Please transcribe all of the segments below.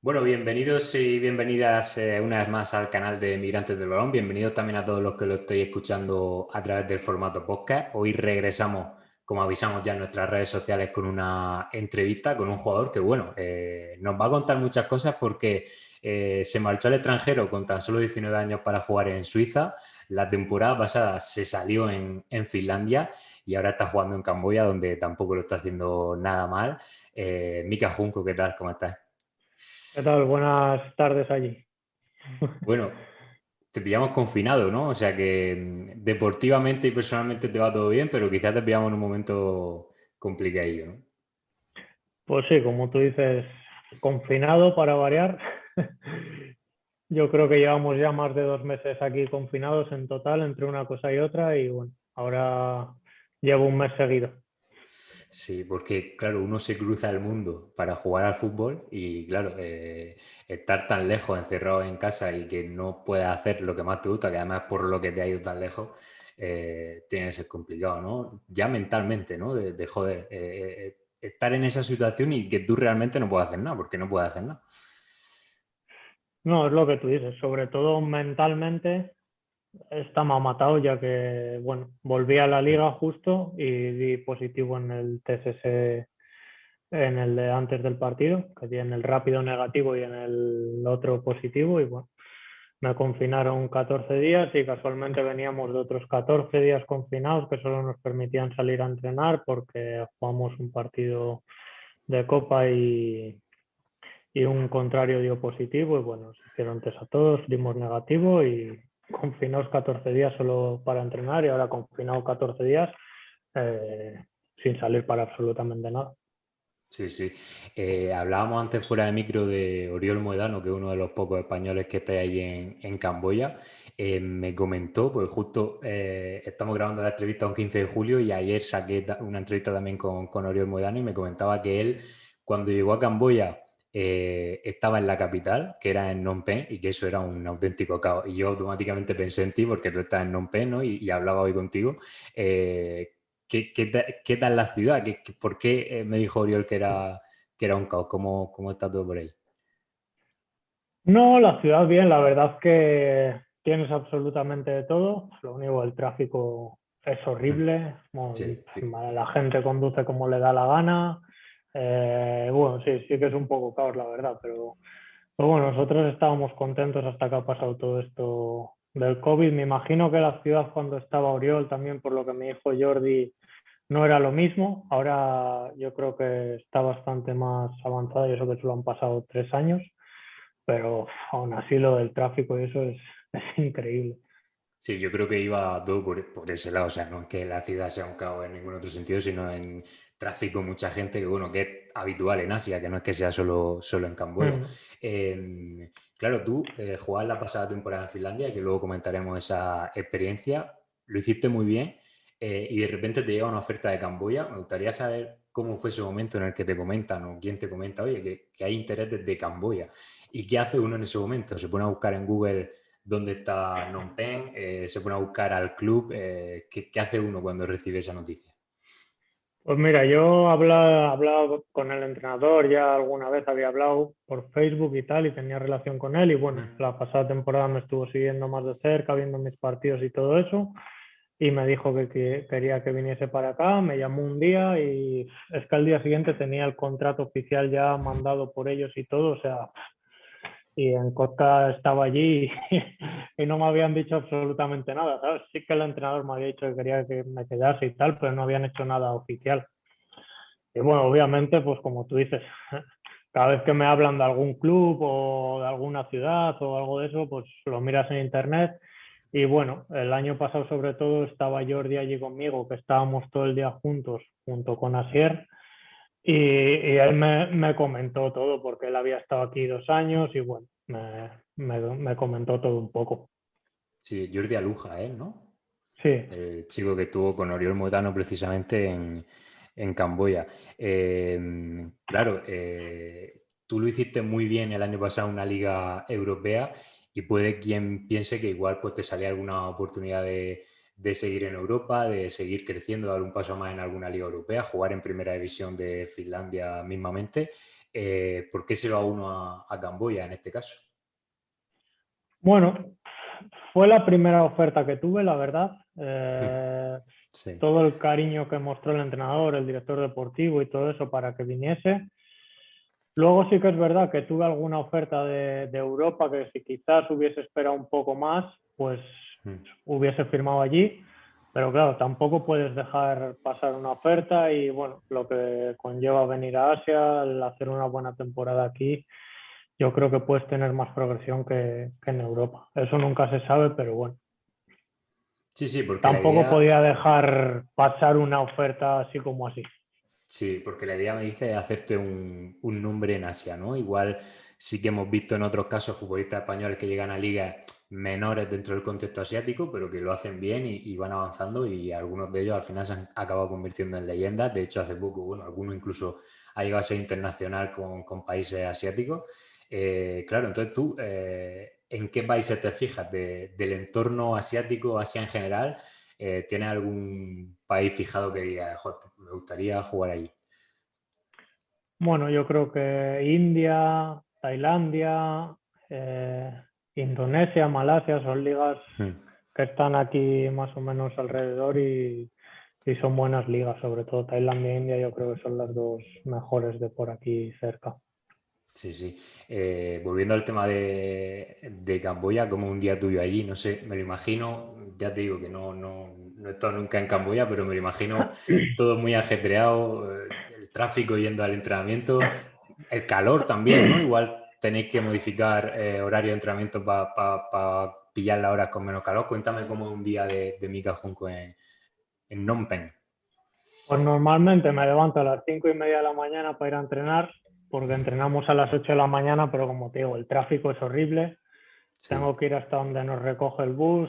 Bueno, bienvenidos y bienvenidas una vez más al canal de Migrantes del Balón. Bienvenidos también a todos los que lo estoy escuchando a través del formato podcast. Hoy regresamos, como avisamos ya en nuestras redes sociales, con una entrevista con un jugador que, nos va a contar muchas cosas porque se marchó al extranjero con tan solo 19 años para jugar en Suiza. La temporada pasada se salió en Finlandia y ahora está jugando en Camboya, donde tampoco lo está haciendo nada mal. Mika Junco, ¿qué tal? ¿Cómo estás? ¿Qué tal? Buenas tardes allí. Bueno, te pillamos confinado, ¿no? O sea que deportivamente y personalmente te va todo bien, pero quizás te pillamos en un momento complicadillo, ¿no? Pues sí, como tú dices, confinado para variar. Yo creo que llevamos ya más de 2 meses aquí confinados en total entre una cosa y otra y bueno, ahora llevo un mes seguido. Sí, porque claro, uno se cruza el mundo para jugar al fútbol y claro, estar tan lejos, encerrado en casa y que no puedas hacer lo que más te gusta, que además por lo que te ha ido tan lejos, tiene que ser complicado, ¿no? Ya mentalmente, ¿no? De joder, estar en esa situación y que tú realmente no puedas hacer nada, porque no puedes hacer nada. No, es lo que tú dices, sobre todo mentalmente está más matado ya que, bueno, volví a la liga justo y di positivo en el TSS en el de antes del partido, que tiene el rápido negativo y en el otro positivo y bueno, me confinaron 14 días y casualmente veníamos de otros 14 días confinados que solo nos permitían salir a entrenar porque jugamos un partido de copa y un contrario dio positivo y bueno, se hicieron test a todos, dimos negativo y confinados 14 días solo para entrenar y ahora confinados 14 días sin salir para absolutamente nada. Sí, sí. Hablábamos antes fuera de micro de Oriol Moedano, que es uno de los pocos españoles que está ahí en Camboya. Me comentó, pues justo estamos grabando la entrevista un 15 de julio y ayer saqué una entrevista también con Oriol Moedano y me comentaba que él, cuando llegó a Camboya, estaba en la capital, que era en Phnom Penh, y que eso era un auténtico caos. Y yo automáticamente pensé en ti porque tú estás en Phnom Penh, ¿no? Y hablaba hoy contigo. Eh, ¿Qué tal la ciudad? ¿Por qué me dijo Oriol que era un caos? ¿Cómo está todo por ahí? No, la ciudad bien, la verdad es que tienes absolutamente de todo. Lo único, el tráfico es horrible. Sí, sí. La gente conduce como le da la gana. Bueno, sí, sí que es un poco caos, la verdad, pero bueno, nosotros estábamos contentos hasta que ha pasado todo esto del COVID. Me imagino que la ciudad cuando estaba Oriol, también por lo que me dijo Jordi, no era lo mismo. Ahora yo creo que está bastante más avanzada y eso que solo han pasado 3 años, pero aún así lo del tráfico y eso es increíble. Sí, yo creo que iba todo por ese lado. O sea, no es que la ciudad sea un caos en ningún otro sentido, sino en tráfico, mucha gente, que bueno, que es habitual en Asia, que no es que sea solo en Camboya. Mm. Claro, tú jugabas la pasada temporada en Finlandia, que luego comentaremos esa experiencia, lo hiciste muy bien y de repente te llega una oferta de Camboya. Me gustaría saber cómo fue ese momento en el que te comentan o quién te comenta, oye, que hay interés desde Camboya. ¿Y qué hace uno en ese momento? Se pone a buscar en Google dónde está Phnom Penh, se pone a buscar al club. ¿Qué hace uno cuando recibe esa noticia? Pues mira, yo hablado con el entrenador, ya alguna vez había hablado por Facebook y tal, y tenía relación con él, y bueno, Mm. la pasada temporada me estuvo siguiendo más de cerca, viendo mis partidos y todo eso, y me dijo que quería que viniese para acá, me llamó un día y es que al día siguiente tenía el contrato oficial ya mandado por ellos y todo, o sea, y en Costa estaba allí y no me habían dicho absolutamente nada, ¿sabes? Sí que el entrenador me había dicho que quería que me quedase y tal, pero no habían hecho nada oficial. Y bueno, obviamente, pues como tú dices, cada vez que me hablan de algún club o de alguna ciudad o algo de eso, pues lo miras en internet. Y bueno, el año pasado sobre todo estaba Jordi allí conmigo, que estábamos todo el día juntos, junto con Asier, y él me comentó todo, porque él había estado aquí 2 años y bueno, me comentó todo un poco. Sí, Jordi Aluja, ¿eh? ¿No? Sí, El chico que estuvo con Oriol Moetano precisamente en Camboya. Claro, tú lo hiciste muy bien el año pasado en una liga europea y puede quien piense que igual pues, te salía alguna oportunidad de seguir en Europa, de seguir creciendo, dar un paso más en alguna liga europea, jugar en primera división de Finlandia mismamente. ¿Por qué se va uno a Camboya en este caso? Bueno, fue la primera oferta que tuve, la verdad. Sí. Todo el cariño que mostró el entrenador, el director deportivo y todo eso para que viniese. Luego sí que es verdad que tuve alguna oferta de Europa que si quizás hubiese esperado un poco más, pues hubiese firmado allí. Pero claro, tampoco puedes dejar pasar una oferta y bueno, lo que conlleva venir a Asia, el hacer una buena temporada aquí, yo creo que puedes tener más progresión que en Europa. Eso nunca se sabe, pero bueno. Sí, sí, porque la Tampoco idea, podía dejar pasar una oferta así como así. sí, porque la idea me dice hacerte un nombre en Asia, ¿no? Igual sí que hemos visto en otros casos futbolistas españoles que llegan a ligas menores dentro del contexto asiático, pero que lo hacen bien y van avanzando y algunos de ellos al final se han acabado convirtiendo en leyendas. De hecho, hace poco, bueno, alguno incluso ha llegado a ser internacional con países asiáticos. Claro, entonces tú, ¿en qué países te fijas del entorno asiático, Asia en general? ¿Tienes algún país fijado que diga, "Joder, me gustaría jugar allí"? Bueno, yo creo que India, Tailandia, eh, Indonesia, Malasia son ligas Hmm. que están aquí más o menos alrededor y son buenas ligas, sobre todo Tailandia e India, yo creo que son las dos mejores de por aquí cerca. Sí, sí. Volviendo al tema de Camboya, como un día tuyo allí, no sé, me lo imagino, ya te digo que no he estado nunca en Camboya, pero me lo imagino todo muy ajetreado, el tráfico yendo al entrenamiento, el calor también, ¿no? Igual tenéis que modificar horario de entrenamiento para pillar las horas con menos calor. Cuéntame cómo es un día de Mika Junco en Phnom Penh. Pues normalmente me levanto a las 5:30 de la mañana para ir a entrenar, porque entrenamos a las 8 de la mañana, pero como te digo, el tráfico es horrible. Sí. Tengo que ir hasta donde nos recoge el bus,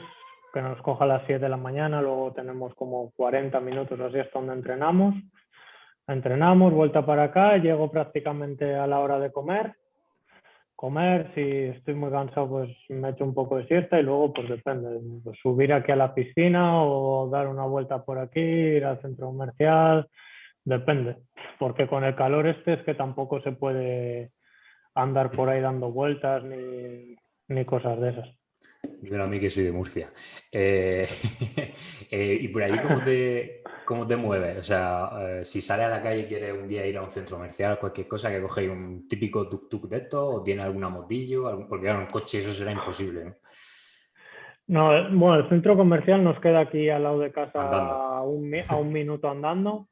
que nos coja a las 7 de la mañana, luego tenemos como 40 minutos así hasta donde entrenamos. Entrenamos, vuelta para acá, llego prácticamente a la hora de comer, si estoy muy cansado pues me echo un poco de siesta y luego pues depende, pues, subir aquí a la piscina o dar una vuelta por aquí, ir al centro comercial, depende, porque con el calor este es que tampoco se puede andar por ahí dando vueltas ni cosas de esas. Dímelo a mí que soy de Murcia. Eh, y por allí, ¿cómo te mueves? O sea, si sales a la calle y quieres un día ir a un centro comercial, cualquier cosa, que cogéis un típico tuk-tuk de estos, o tiene alguna motillo, porque claro, un coche eso será imposible, ¿no? No, bueno, el centro comercial nos queda aquí al lado de casa Andando. a un minuto andando.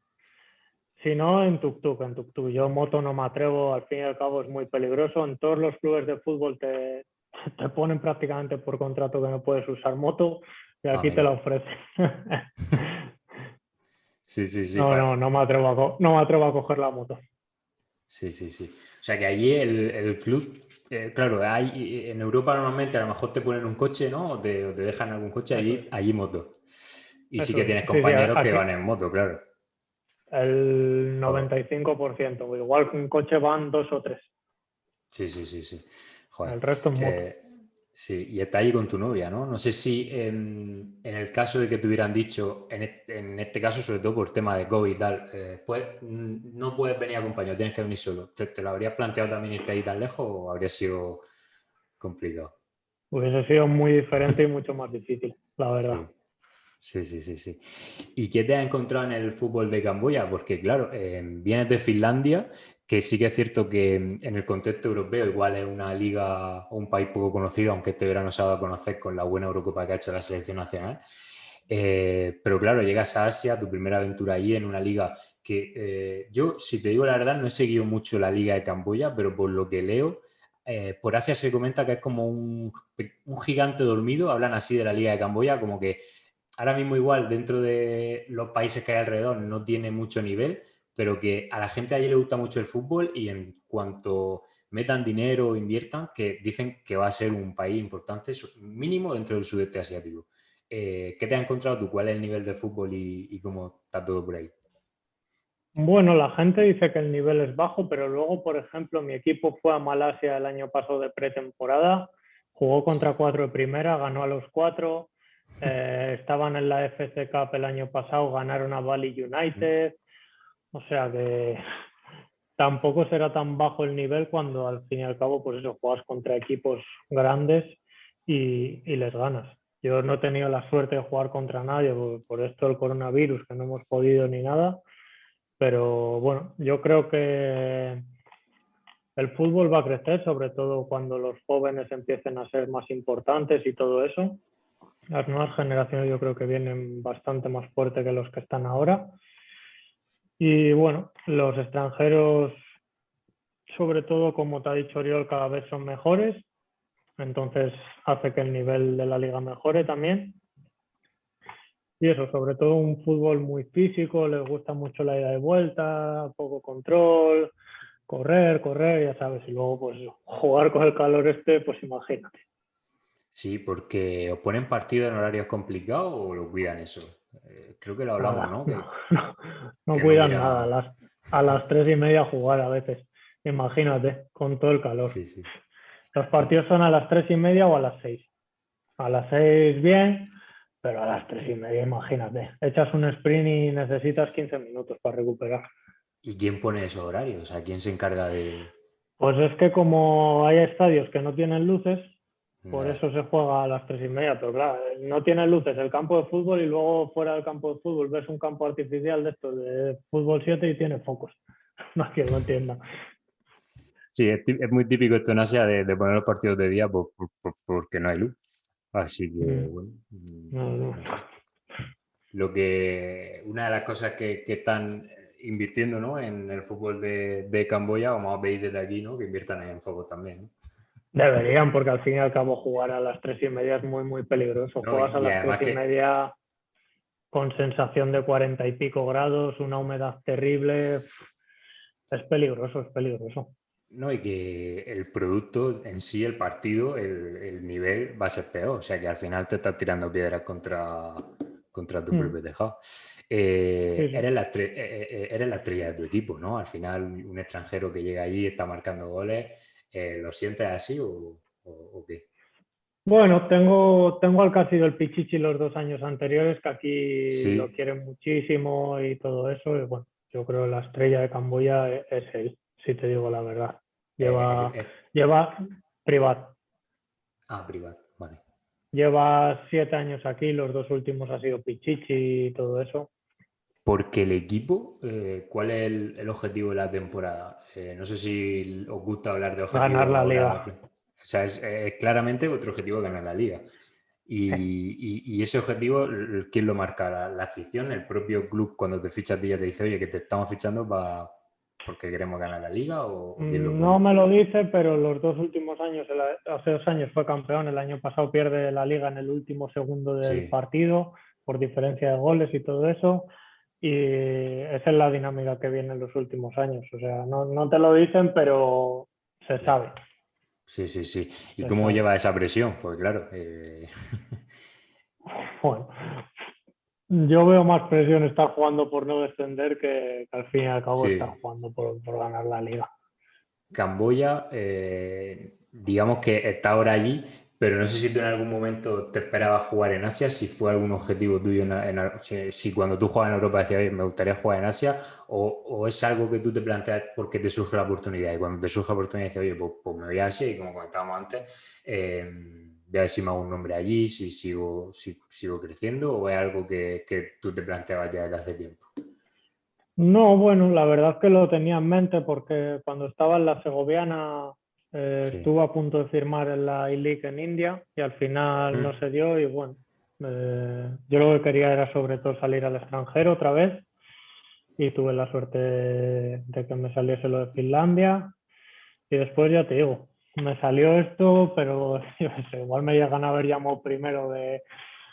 Si no, en tuk-tuk, en tuk-tuk. Yo moto no me atrevo, al fin y al cabo es muy peligroso. En todos los clubes de fútbol te ponen prácticamente por contrato que no puedes usar moto y aquí te Amigo. la ofrecen. Sí, sí, sí. No me atrevo a coger la moto. Sí, sí, sí. O sea que allí el club, claro, en Europa normalmente a lo mejor te ponen un coche, ¿no? O te dejan algún coche, Eso es, allí moto. Y sí eso que es. tienes Sí, sí, compañeros que aquí van en moto, claro. el Joder. 95%, igual que un coche van dos o tres, Sí, sí, sí, sí. Joder. el resto es moto. Que, sí, y está ahí con tu novia, ¿no? No sé si en el caso de que te hubieran dicho, en este caso, sobre todo por tema de COVID y tal, pues no puedes venir acompañado, tienes que venir solo. ¿Te lo habrías planteado también irte ahí tan lejos o habría sido complicado? Hubiese sido muy diferente y mucho más difícil, la verdad. Sí. Sí, sí, sí, sí. ¿Y qué te has encontrado en el fútbol de Camboya? Porque, claro, vienes de Finlandia, que sí que es cierto que en el contexto europeo igual es una liga o un país poco conocido, aunque este verano se ha dado a conocer con la buena Eurocopa que ha hecho la selección nacional. Pero claro, llegas a Asia, tu primera aventura allí en una liga que yo, si te digo la verdad, no he seguido mucho la liga de Camboya, pero por lo que leo, por Asia se comenta que es como un gigante dormido, hablan así de la liga de Camboya, como que ahora mismo igual dentro de los países que hay alrededor no tiene mucho nivel, pero que a la gente allí le gusta mucho el fútbol y en cuanto metan dinero o inviertan, que dicen que va a ser un país importante, mínimo dentro del sudeste asiático. ¿Qué te has encontrado tú? ¿Cuál es el nivel de fútbol y cómo está todo por ahí? Bueno, la gente dice que el nivel es bajo, pero luego, por ejemplo, mi equipo fue a Malasia el año pasado de pretemporada, jugó Sí. contra cuatro de primera, ganó a los cuatro. estaban en la FC Cup el año pasado, ganaron a Bali United, o sea que tampoco será tan bajo el nivel cuando al fin y al cabo, pues eso, juegas contra equipos grandes y les ganas. Yo no he tenido la suerte de jugar contra nadie por esto del coronavirus, que no hemos podido ni nada, pero bueno, yo creo que el fútbol va a crecer, sobre todo cuando los jóvenes empiecen a ser más importantes y todo eso. Las nuevas generaciones yo creo que vienen bastante más fuertes que los que están ahora. Y bueno, los extranjeros, sobre todo como te ha dicho Oriol, cada vez son mejores, entonces hace que el nivel de la liga mejore también. Y eso, sobre todo un fútbol muy físico, les gusta mucho la ida y vuelta, poco control, correr, ya sabes, y luego pues jugar con el calor este, pues imagínate. Sí, porque os ponen partido en horarios complicados o lo cuidan eso. Creo que lo hablamos, Nada, ¿no? no Que no cuidan nada, hubiera... a las 3:30 jugar a veces, imagínate, con todo el calor. Sí, sí. Los partidos son a las 3:30 o a las 6. A las 6 bien, pero a las 3:30 imagínate. Echas un sprint y necesitas 15 minutos para recuperar. ¿Y quién pone esos horarios? O sea, ¿quién se encarga de...? Pues es que como hay estadios que no tienen luces, por Ya. eso se juega a las 3:30, pero claro, no tiene luces el campo de fútbol y luego fuera del campo de fútbol ves un campo artificial de estos de fútbol 7 y tiene focos. No quien lo entienda. Sí, es muy típico esto en Asia de poner los partidos de día porque no hay luz. Así que, Mm, bueno, no, no. no sé. Una de las cosas que están invirtiendo, ¿no? En el fútbol de Camboya, vamos a pedir desde aquí, ¿no? Que inviertan en focos también, ¿no? Deberían, porque al fin y al cabo jugar a las 3:30 es muy, muy peligroso. ¿No? Juegas a Y las tres además y que, media con sensación de 40 y pico grados, una humedad terrible. Es peligroso, es peligroso. no, y que el producto en sí, el partido, el nivel va a ser peor. O sea que al final te estás tirando piedras contra tu Mm, propio tejado. sí, sí. Eres la estrella de tu equipo, ¿no? Al final, un extranjero que llega allí está marcando goles, ¿lo sientes así o qué? Bueno, tengo al que ha sido el Pichichi los 2 años anteriores, que aquí lo Sí, quieren muchísimo y todo eso. Y bueno, yo creo que la estrella de Camboya es él, si te digo la verdad. Lleva, lleva privado. privado, vale. Lleva 7 años aquí, los 2 últimos ha sido Pichichi y todo eso. Porque el equipo, ¿cuál es el objetivo de la temporada? No sé si os gusta hablar de Ganar objetivos la ahora. liga. O sea, es claramente vuestro objetivo ganar la liga. Sí. Y ese objetivo, ¿quién lo marca? ¿La afición? ¿El propio club cuando te ficha a ti ya te dice, oye, que te estamos fichando porque queremos ganar la liga? ¿O quién lo No pone? me lo dice, pero los 2 últimos años, hace 2 años fue campeón, el año pasado pierde la liga en el último segundo del Sí. partido por diferencia de goles y todo eso. Y esa es la dinámica que viene en los últimos años. O sea, no te lo dicen, pero se Ya. sabe, Sí, sí, sí. ¿Y se cómo sabe. lleva esa presión? Pues claro, Bueno, yo veo más presión estar jugando por no descender que al fin y al cabo estar sí. jugando por ganar la liga. Camboya, digamos que está ahora allí, pero no sé si tú en algún momento te esperabas jugar en Asia, si fue algún objetivo tuyo, si cuando tú juegas en Europa decías, oye, me gustaría jugar en Asia, o es algo que tú te planteas porque te surge la oportunidad, y cuando te surge la oportunidad dices, oye, pues me voy a Asia, y como comentábamos antes, voy a ver si me hago un nombre allí, si sigo creciendo, o es algo que tú te planteabas ya desde hace tiempo. No, bueno, la verdad es que lo tenía en mente porque cuando estaba en la Segoviana Sí. estuve a punto de firmar en la I-League en India y al final no se dio y bueno, yo lo que quería era sobre todo salir al extranjero otra vez y tuve la suerte de que me saliese lo de Finlandia y después ya te digo, me salió esto, pero yo qué sé, igual me llegan a haber llamado primero de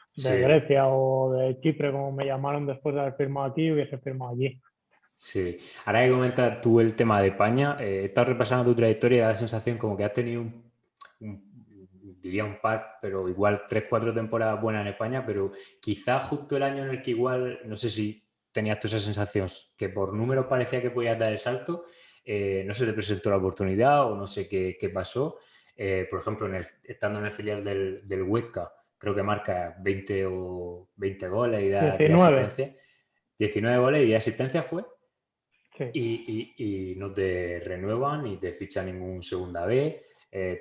Sí. Grecia o de Chipre como me llamaron después de haber firmado aquí y hubiese firmado allí. Sí, ahora que comentas tú el tema de España, he estado repasando tu trayectoria y da la sensación como que has tenido diría un par, pero igual 3, 4 temporadas buenas en España, pero quizás justo el año en el que igual, no sé si tenías tú esa sensación, que por números parecía que podías dar el salto, no se te presentó la oportunidad o no sé qué pasó. Por ejemplo, estando en el filial del Huesca, creo que marca 20 goles y da 10 19. asistencias. 19 goles y 10 asistencias fue. Sí. Y no te renuevan ni te fichan ningún segunda B.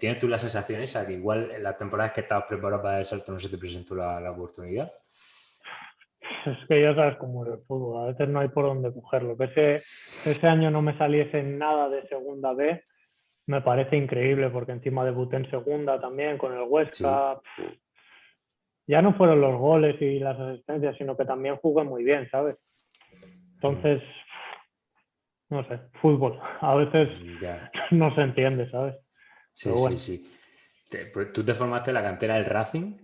¿Tienes tú la sensación esa que igual en las temporadas que estabas preparado para el salto no se te presentó la oportunidad? Es que ya sabes cómo es el fútbol, a veces no hay por dónde cogerlo. Que ese año no me saliese nada de segunda B, me parece increíble, porque encima debuté en segunda también con el Sí. Huesca. Ya no fueron los goles y las asistencias, sino que también jugué muy bien, ¿sabes? Entonces, no sé, fútbol. A veces Ya. no se entiende, ¿sabes? Sí, Pero sí, bueno. sí. Pues tú te formaste en la cantera del Racing.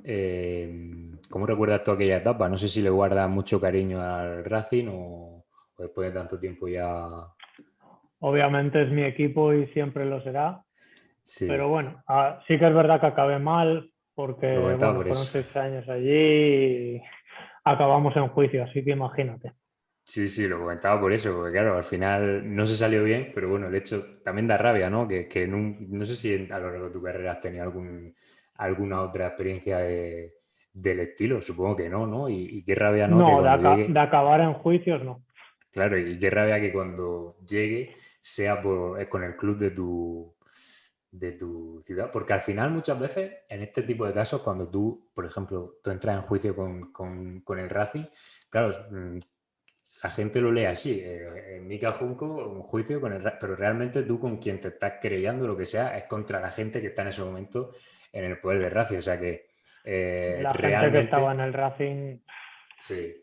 ¿Cómo recuerdas tú aquella etapa? No sé si le guardas mucho cariño al Racing o después de tanto tiempo ya. Obviamente es mi equipo y siempre lo será, pero Sí, bueno, sí que es verdad que acabé mal lo porque, comentaba bueno, por fueron eso. 6 años allí y acabamos en juicio, así que imagínate. Sí, sí, lo comentaba por eso, porque claro, al final no se salió bien, pero bueno, el hecho también da rabia, ¿no? Que no sé si a lo largo de tu carrera has tenido alguna otra experiencia del estilo, supongo que no, ¿no? Y qué rabia, ¿no? Que No, cuando de llegue, acabar en juicios no. claro, y qué rabia que cuando llegue sea con el club de tu ciudad, porque al final muchas veces en este tipo de casos, cuando tú, por ejemplo, tú entras en juicio con el Racing, claro, la gente lo lee así, en Mika Junco, un juicio pero realmente tú con quien te estás querellando, lo que sea, es contra la gente que está en ese momento en el poder de Racing. O sea que La gente que estaba en realmente el Racing, sí,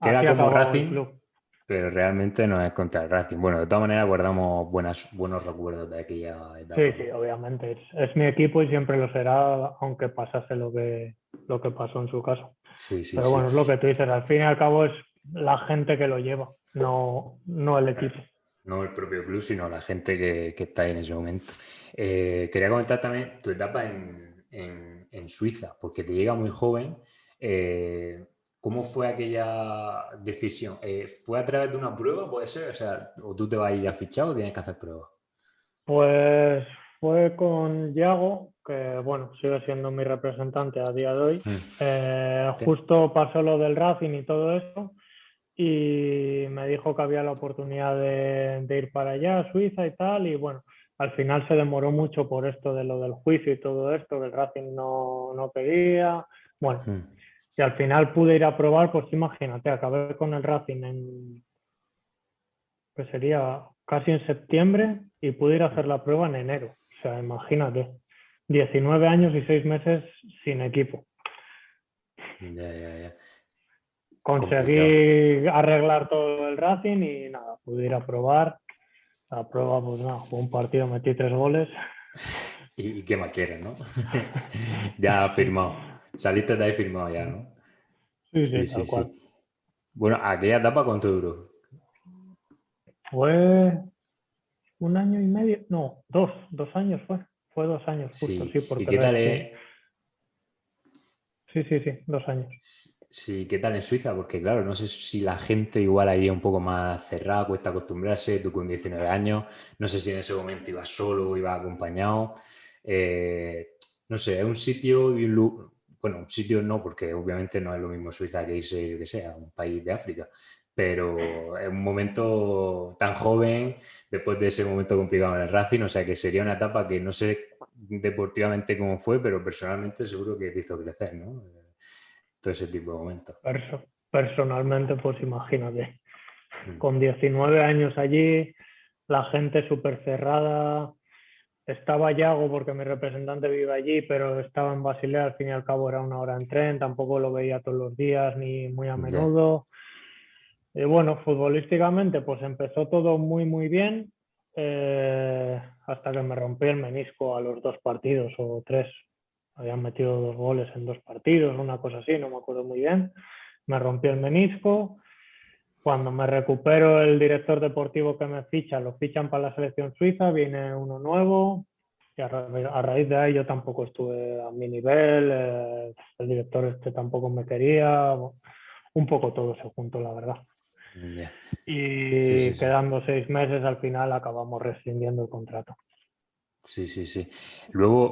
queda así como acababa el Racing, club. pero realmente no es contra el Racing. Bueno, de todas maneras guardamos buenos recuerdos de aquella Sí, etapa, sí, ¿no? obviamente. Es mi equipo y siempre lo será, aunque pasase lo que pasó en su caso. Sí, sí, Pero sí. bueno, es lo que tú dices, al fin y al cabo es la gente que lo lleva, no el Claro, equipo. no el propio club, sino la gente que está ahí en ese momento. Quería comentar también tu etapa en Suiza, porque te llega muy joven. Eh, ¿Cómo fue aquella decisión? ¿Fue a través de una prueba, puede ser? O sea, o tú te vas a ir a fichar o tienes que hacer pruebas. Pues fue con Yago, que bueno, sigue siendo mi representante a día de hoy. Mm. Sí. Justo pasó lo del Racing y todo eso, y me dijo que había la oportunidad de ir para allá, a Suiza y tal, y bueno, al final se demoró mucho por esto de lo del juicio y todo esto, que el Racing no quería. Bueno, Mm. y al final pude ir a probar, pues imagínate, acabé con el Racing pues sería casi en septiembre y pude ir a hacer la prueba en enero. O sea, imagínate, 19 años y 6 meses sin equipo. Ya, ya, ya. Complicado. Conseguí arreglar todo el Racing y nada, pude ir a probar. La prueba, pues nada, fue un partido, metí 3 goles. ¿Y qué más quieres, no? Ya Sí, firmado. Saliste de ahí firmado ya, ¿no? sí, Sí, sí, sí, tal cual. sí. Bueno, aquella etapa, ¿cuánto duró? Fue 1 año y medio, no, 2 años fue. Fue 2 años justo, Sí. sí, ¿Y porque qué tal recién. es? Sí, sí, sí, 2 años. Sí, ¿qué tal en Suiza? Porque claro, no sé si la gente igual ahí es un poco más cerrada, cuesta acostumbrarse, tú con 19 años, no sé si en ese momento ibas solo o ibas acompañado. No sé, es un sitio y bueno, un sitio no, porque obviamente no es lo mismo Suiza que irse, yo que sé, a un país de África, pero es un momento tan joven, después de ese momento complicado en el Racing, o sea que sería una etapa que no sé deportivamente cómo fue, pero personalmente seguro que te hizo crecer, ¿no? Todo ese tipo de momentos. Personalmente, pues imagínate, Mm. con 19 años allí, la gente súper cerrada. Estaba Yago porque mi representante vive allí, pero estaba en Basilea, al fin y al cabo era 1 hora en tren, tampoco lo veía todos los días ni muy a Ya. menudo. Y bueno, futbolísticamente pues empezó todo muy muy bien, hasta que me rompí el menisco a los 2 partidos o 3. Habían metido 2 goles en 2 partidos, una cosa así, no me acuerdo muy bien. Me rompí el menisco. Cuando me recupero, el director deportivo que me ficha, lo fichan para la selección suiza, viene uno nuevo, y a raíz de ahí yo tampoco estuve a mi nivel, el director este tampoco me quería, un poco todo se juntó, la verdad. Ya. Sí, Y sí, sí. quedando 6 meses, al final acabamos rescindiendo el contrato. Sí, sí, sí. Luego,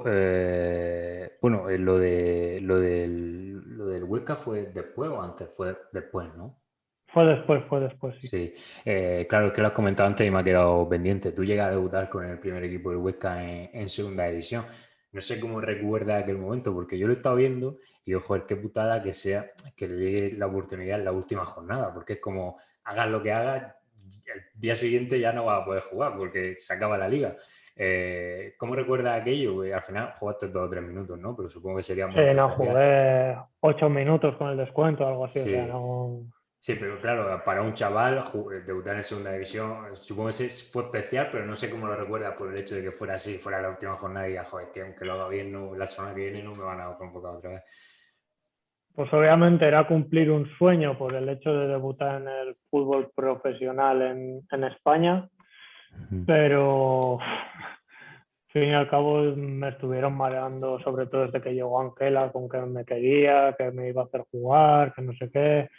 bueno, lo del Huesca fue después o antes, fue después, ¿no? Fue después, sí. Sí, claro, es que lo has comentado antes y me ha quedado pendiente. Tú llegas a debutar con el primer equipo del Huesca en segunda división. No sé cómo recuerda aquel momento, porque yo lo he estado viendo y digo, joder, qué putada que sea que le llegue la oportunidad en la última jornada, porque es como hagas lo que hagas, el día siguiente ya no vas a poder jugar porque se acaba la liga. ¿Cómo recuerdas aquello? Pues, al final jugaste 2 o 3 minutos, ¿no? Pero supongo que sería un Sí, momento no, especial. jugué 8 minutos con el descuento, algo así, o sea, Sí. no. Sí, pero claro, para un chaval debutar en segunda división, supongo que fue especial, pero no sé cómo lo recuerdas por el hecho de que fuera así, fuera la última jornada y diga, joder, que aunque lo haga bien, no, la semana que viene no me van a convocar otra vez. Pues obviamente era cumplir un sueño por el hecho de debutar en el fútbol profesional en España, Ujú. pero al fin y al cabo me estuvieron mareando, sobre todo desde que llegó Anquela, con que me quería, que me iba a hacer jugar, que no sé qué.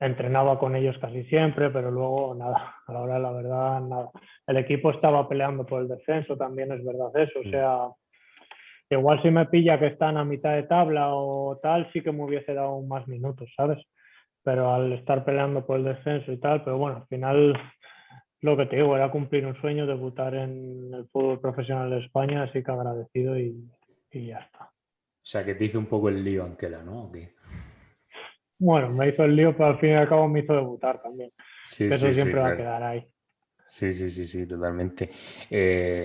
Entrenaba con ellos casi siempre, pero luego nada, a la hora de la verdad, nada. El equipo estaba peleando por el descenso, también es verdad eso, o sea, igual si me pilla que están a mitad de tabla o tal, sí que me hubiese dado más minutos, ¿sabes? Pero al estar peleando por el descenso y tal, pero bueno, al final lo que te digo, era cumplir un sueño, debutar en el fútbol profesional de España, así que agradecido y ya está. O sea, que te hizo un poco el lío Anquela, ¿no? ¿O qué? Bueno, me hizo el lío, pero al fin y al cabo me hizo debutar también, Sí, que eso sí, sí, siempre va a claro. quedar ahí. Sí, sí, sí, sí, totalmente.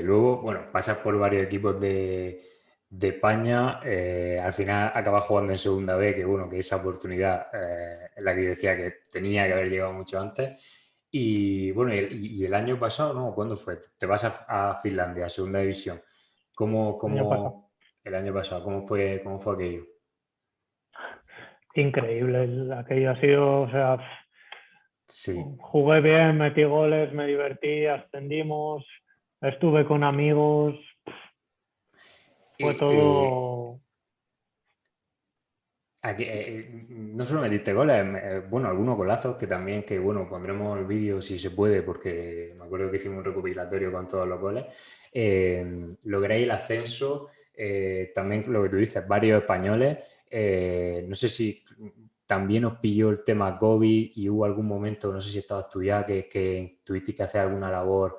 Luego, bueno, pasas por varios equipos de España, al final acabas jugando en Segunda B, que bueno, que esa oportunidad es la que yo decía que tenía que haber llegado mucho antes. Y bueno, y el año pasado, ¿no? ¿Cuándo fue? Te vas a Finlandia, a Segunda División. El año pasado. El año pasado, cómo fue aquello? Increíble, aquello ha sido, o sea, Sí. jugué bien, metí goles, me divertí, ascendimos, estuve con amigos, fue Eh, eh, todo. Aquí, no solo metiste goles, bueno, algunos golazos que también, que bueno, pondremos el vídeo si se puede, porque me acuerdo que hicimos un recopilatorio con todos los goles. Lográis el ascenso, también lo que tú dices, varios españoles. No sé si también os pilló el tema COVID y hubo algún momento, no sé si estabas tú ya, que tuviste que hacer alguna labor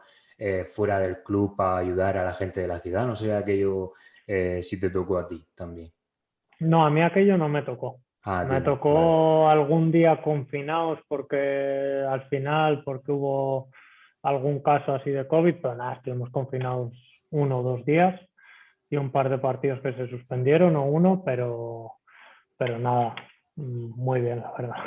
fuera del club para ayudar a la gente de la ciudad. No sé aquello si te tocó a ti también. No, a mí aquello no me tocó. Ah, a ti Me no, vale. tocó algún día confinados porque al final, porque hubo algún caso así de COVID, pero nada, estuvimos confinados 1 o 2 días y un par de partidos que se suspendieron o uno, pero nada, muy bien, la verdad.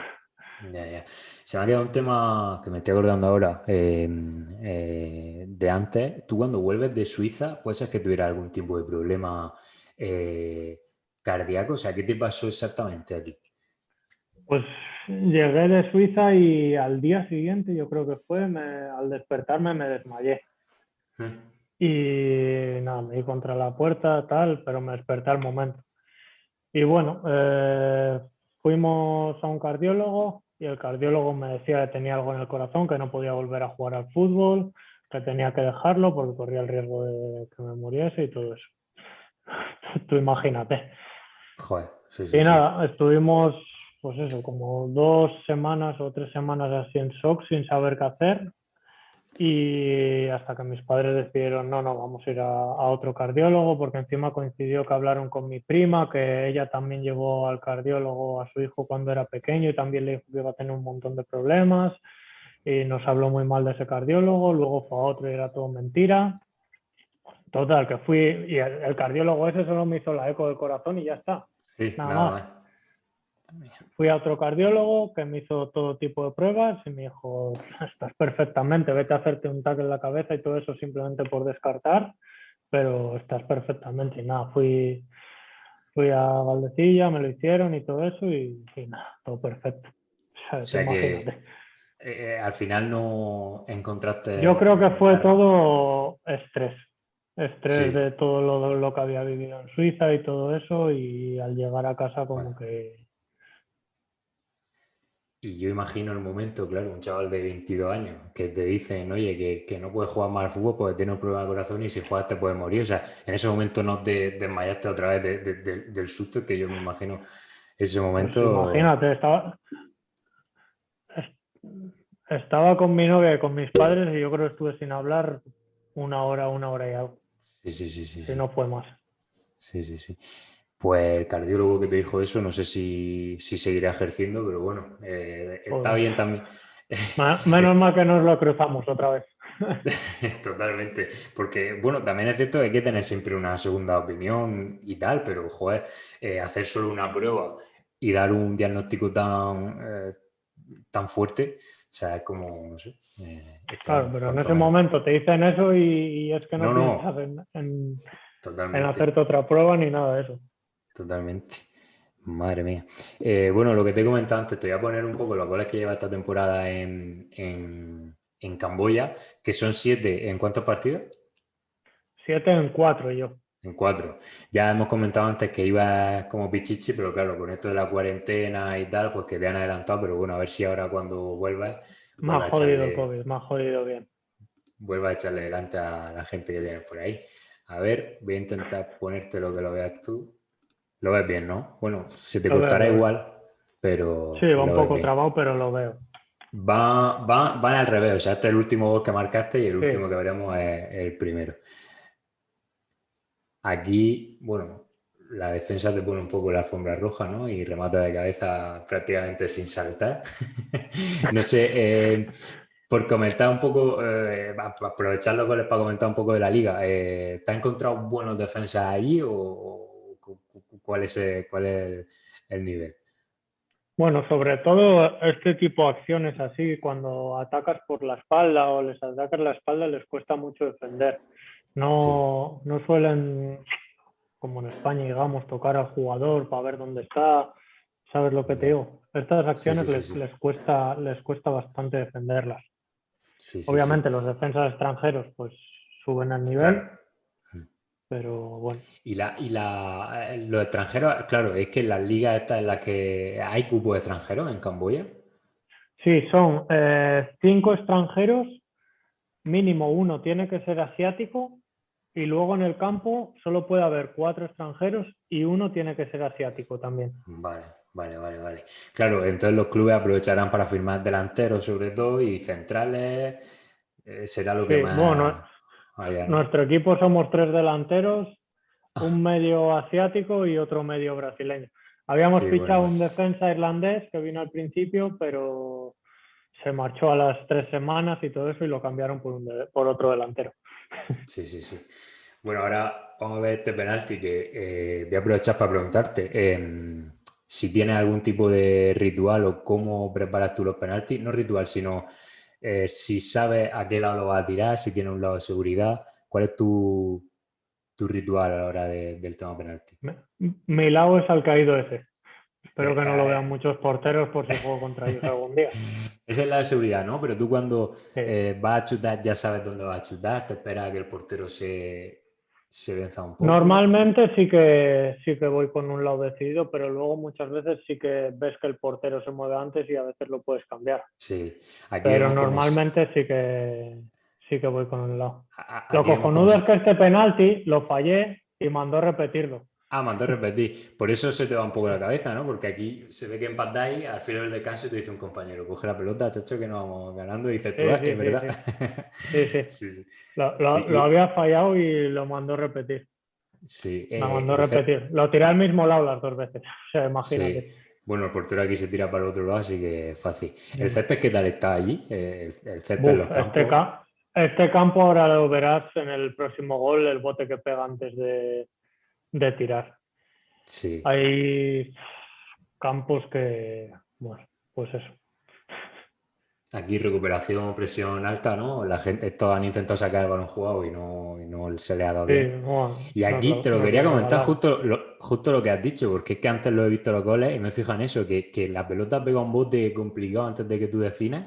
Ya, ya. Se me ha quedado un tema que me estoy acordando ahora de antes. Tú cuando vuelves de Suiza, puede ser que tuvieras algún tipo de problema eh, cardíaco. O sea, ¿qué te pasó exactamente a ti? Pues llegué de Suiza y al día siguiente, yo creo que fue, al despertarme me desmayé. Mm. Y nada, me di contra la puerta, tal, pero me desperté al momento. Y bueno, fuimos a un cardiólogo y el cardiólogo me decía que tenía algo en el corazón, que no podía volver a jugar al fútbol, que tenía que dejarlo porque corría el riesgo de que me muriese y todo eso. Tú imagínate. Joder, sí, Y sí, sí. nada, estuvimos, pues eso, como 2 semanas o 3 semanas así en shock sin saber qué hacer. Y hasta que mis padres decidieron, no, no, vamos a ir a otro cardiólogo, porque encima coincidió que hablaron con mi prima, que ella también llevó al cardiólogo a su hijo cuando era pequeño y también le dijo que iba a tener un montón de problemas. Y nos habló muy mal de ese cardiólogo, luego fue a otro y era todo mentira. Total, que fui y el cardiólogo ese solo me hizo la eco del corazón y ya está, Sí, nada nada más. más. Fui a otro cardiólogo que me hizo todo tipo de pruebas y me dijo, estás perfectamente, vete a hacerte un TAC en la cabeza y todo eso simplemente por descartar, pero estás perfectamente. Y nada, fui a Valdecilla, me lo hicieron y todo eso y nada, todo perfecto. O O sea, tú sea que imagínate. al final no Yo encontraste creo que fue la... todo estrés, estrés Sí. de todo lo que había vivido en Suiza y todo eso y al llegar a casa como Joder. que Y yo imagino el momento, claro, un chaval de 22 años que te dicen, oye, que no puedes jugar más al fútbol porque tienes un problema de corazón y si juegas te puedes morir. O sea, en ese momento no te desmayaste otra vez del susto que yo me imagino ese Pues momento. imagínate, estaba con mi novia y con mis padres y yo creo que estuve sin hablar una hora y algo, Sí, sí, sí, sí, si sí. no fue más. Sí, sí, sí. Pues el cardiólogo que te dijo eso, no sé si seguirá ejerciendo, pero bueno, está Pues, bien también. menos mal que nos lo cruzamos otra vez. Totalmente, porque bueno, también es cierto que hay que tener siempre una segunda opinión y tal, pero joder, hacer solo una prueba y dar un diagnóstico tan fuerte, o sea, es como, no sé, Claro, extraño, pero en cuanto ese menos. momento te dicen eso y es que No, no piensas no, en totalmente, hacerte otra prueba ni nada de eso. totalmente. Madre mía. Bueno, lo que te he comentado antes, te voy a poner un poco los goles que lleva esta temporada en Camboya, que son 7 ¿en cuántos partidos? 7 en 4 yo. En 4. Ya hemos comentado antes que iba como pichichi, pero claro, con esto de la cuarentena y tal, pues que te han adelantado, pero bueno, a ver si ahora cuando Más jodido el COVID, más jodido bien. vuelva a echarle delante a la gente que tienes por ahí. A ver, voy a intentar ponerte lo que lo veas tú. Lo ves bien, ¿no? Bueno, se te Lo veo, cortará lo veo. igual, Sí, pero va un lo ves poco bien. trabado, pero lo veo. Van al revés, o sea, este es el último gol que marcaste y el Sí, último que veremos es el primero. Aquí, bueno, la defensa te pone un poco la alfombra roja, ¿no? Y remata de cabeza prácticamente sin saltar. No sé, por comentar un poco, aprovechar los goles para comentar un poco de la liga. ¿Te has encontrado buenos defensas allí o cuál es el nivel? bueno, sobre todo este tipo de acciones así, cuando atacas por la espalda o les atacas la espalda, les cuesta mucho defender. Sí, No suelen, como en España, digamos, tocar al jugador para ver dónde está. ¿Sabes lo que te ya. digo? Estas Sí, acciones sí, sí, sí. les cuesta bastante defenderlas. Sí, sí, sí. Obviamente los defensas extranjeros pues suben el Claro. nivel, pero bueno. Los extranjeros, claro, es que en las ligas estas en las que hay cupos extranjeros en Camboya. Sí, son 5 extranjeros, mínimo uno tiene que ser asiático y luego en el campo solo puede haber 4 extranjeros y uno tiene que ser asiático también. Vale, vale, vale, vale. Claro, entonces los clubes aprovecharán para firmar delanteros sobre todo y centrales, será lo que Sí, bueno, más haya, ¿no? nuestro equipo somos 3 delanteros, un medio asiático y otro medio brasileño. Habíamos Sí, bueno, fichado bueno. un defensa irlandés que vino al principio, pero se marchó a las 3 semanas y todo eso y lo cambiaron por otro delantero. Sí, sí, sí. Bueno, ahora vamos a ver este penalti que voy a aprovechar para preguntarte si tienes algún tipo de ritual o cómo preparas tú los penaltis. No ritual, sino si sabes a qué lado lo vas a tirar, si tienes un lado de seguridad. ¿Cuál es tu ritual a la hora del tema penalti? Mi lado es al caído ese. Espero Eh, que no lo vean eh, muchos porteros por si juego contra ellos algún día. Esa es la de seguridad, ¿no? Pero tú cuando Sí. vas a chutar ya sabes dónde vas a chutar, te esperas a que el portero se venza un poco. Normalmente sí que voy con un lado decidido, pero luego muchas veces sí que ves que el portero se mueve antes y a veces lo puedes cambiar. Sí, aquí Pero vemos como normalmente sí que voy con un lado. Lo aquí vemos como cojonudo es que este penalti lo fallé y mandó repetirlo. mandó a repetir. Por eso se te va un poco Sí, la cabeza, ¿no? Porque aquí se ve que empatáis, al final del descanso te dice un compañero, coge la pelota, chacho, que nos vamos ganando, y dices tú, sí, Es sí, sí, verdad. sí, sí, sí. Sí, sí. Lo Sí, había fallado y lo mandó repetir. sí. Me mandó repetir. Lo tiré al mismo lado las 2 veces. O sea, imagínate. Sí. Bueno, el portero aquí se tira para el otro lado, así que fácil. ¿El Mm. césped qué tal está allí? El césped, Buf, los campos. este campo ahora lo verás en el próximo gol, el bote que pega antes de tirar. Sí. Hay campos que, bueno, pues eso. Aquí recuperación, presión alta, ¿no? La gente, todos han intentado sacar el balón jugado y no se le ha dado Sí, bien. bueno, Y aquí te lo nos quería lo comentar regalaron. justo lo que has dicho, porque es que antes lo he visto en los goles y me fijo en eso, que la pelota pega un bote complicado antes de que tú defines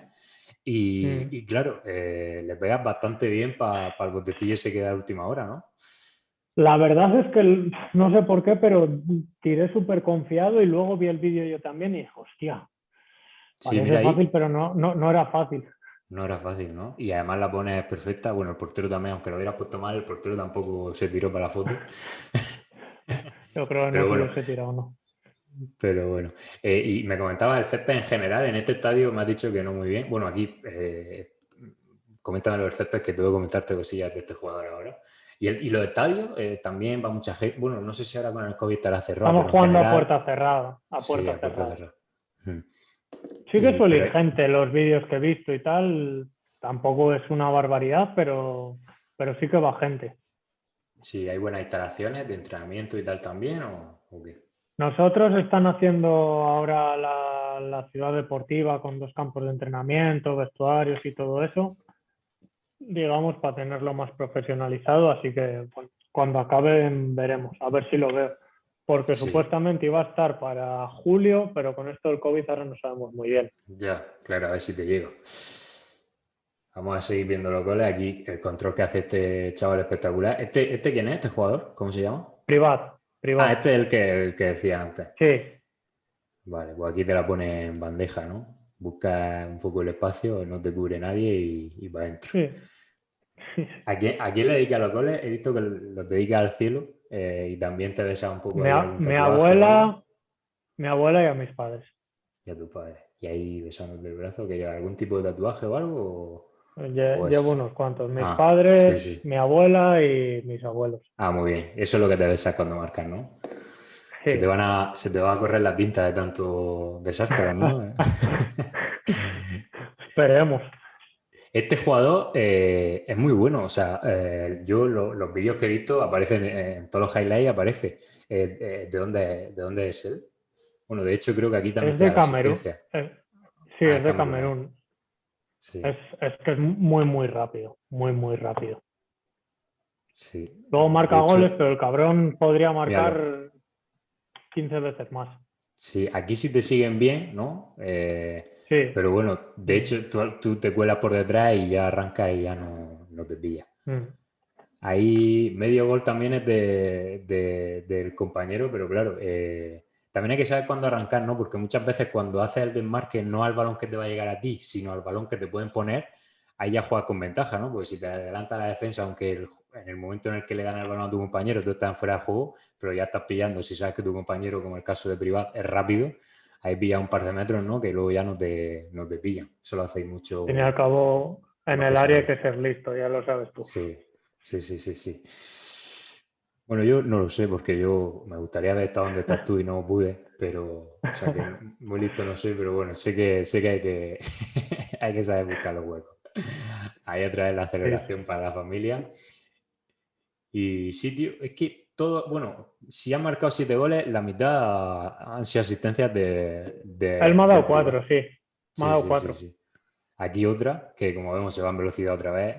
Mm. y claro, le pegas bastante bien para el botecillo ese que da a última hora, ¿no? La verdad es que no sé por qué, pero tiré súper confiado y luego vi el vídeo yo también y dije, hostia, Sí, Parece mira fácil, ahí, pero no era fácil. no era fácil, ¿no? Y además la pones perfecta. Bueno, el portero también, aunque lo hubieras puesto mal, el portero tampoco se tiró para la foto. Yo creo que no Pero se lo bueno, hubiese tirado, ¿no? pero bueno. Y me comentabas el césped en general, en este estadio me has dicho que no muy bien. Bueno, aquí, coméntame los césped que tengo que comentarte cosillas de este jugador ahora. Y los estadios, también va mucha gente. Bueno, no sé si ahora con el COVID estará cerrado, Estamos pero en jugando a general, puerta cerrada, a sí, puerta a puerta cerrada. cerrada. Mm. Sí que suele ir Pero gente, los vídeos que he visto y tal, tampoco es una barbaridad, pero sí que va gente. sí, hay buenas instalaciones de entrenamiento y tal también, ¿o qué? Nosotros están haciendo ahora la ciudad deportiva con 2 campos de entrenamiento, vestuarios y todo eso, digamos, para tenerlo más profesionalizado, así que bueno, cuando acaben veremos, a ver si lo veo, porque Sí, supuestamente iba a estar para julio, pero con esto del COVID ahora no sabemos muy bien. ya, claro, a ver si te llego. Vamos a seguir viendo los goles. Aquí el control que hace este chaval espectacular. ¿Este quién es? ¿Este jugador? ¿Cómo se llama? Privado, Ah, privado. este es el que decía antes. Sí, Vale, pues aquí te la pone en bandeja, ¿no? Busca un poco el espacio, no te cubre nadie y para adentro. sí. ¿A quién le dedica los goles? He visto que los dedica al cielo, y también te besa un poco Mi, ahí a- algún mi tatuaje o algo. abuela, mi abuela y a mis padres. Y a tu padre. Y ahí besándote el brazo, que lleva algún tipo de tatuaje o algo. ¿O Llevo es? unos cuantos. Mis Ah, sí, padres, sí. mi abuela y mis abuelos. Ah, muy bien. Eso es lo que te besas cuando marcas, ¿no? Se te Sí. van se te va a correr la tinta de tanto besártelo, ¿no? Esperemos. Este jugador, es muy bueno. O sea, yo los vídeos que he visto aparecen, en todos los highlights aparece. ¿De dónde es él? Bueno, de hecho creo que aquí también Es tiene de la Camerún. asistencia. Sí, Ah, es es de camerunés. Camerún. Sí, Es que es muy, muy rápido. Muy, muy rápido. sí. Luego De marca hecho, goles, pero el cabrón podría míralo. marcar 15 veces más. Sí, aquí sí te siguen bien, ¿no? Sí. Pero bueno, de Mm, hecho tú te cuelas por detrás y ya arrancas y ya no te pilla. mm. Ahí medio gol también es del compañero, pero claro, también hay que saber cuándo arrancar, ¿no? Porque muchas veces cuando haces el desmarque no al balón que te va a llegar a ti, sino al balón que te pueden poner, ahí ya juegas con ventaja, ¿no? Porque si te adelanta la defensa, aunque en el momento en el que le dan el balón a tu compañero, tú estás fuera de juego, pero ya estás pillando, si sabes que tu compañero, como el caso de Privat, es rápido, ahí pilla un par de metros, ¿no? Que luego ya no te pillan. Eso lo hacéis Al fin y al mucho cabo, en los que el área hay sabéis. que ser listo, ya lo sabes tú. Sí, sí, sí, sí, sí. Bueno, yo no lo sé porque yo me gustaría haber estado donde estás tú y no pude, pero, o sea que muy listo no soy, pero bueno, sé que hay que, hay que saber buscar los huecos. Ahí otra vez la Sí. celebración para la familia. Y sí, tío, es que todo, bueno, si han marcado 7 goles, la mitad han sido asistencias de, Él de, me ha de dado Privat. 4, sí. Me ha Sí, dado sí, sí, 4. sí. Aquí otra, que como vemos se va en velocidad otra vez.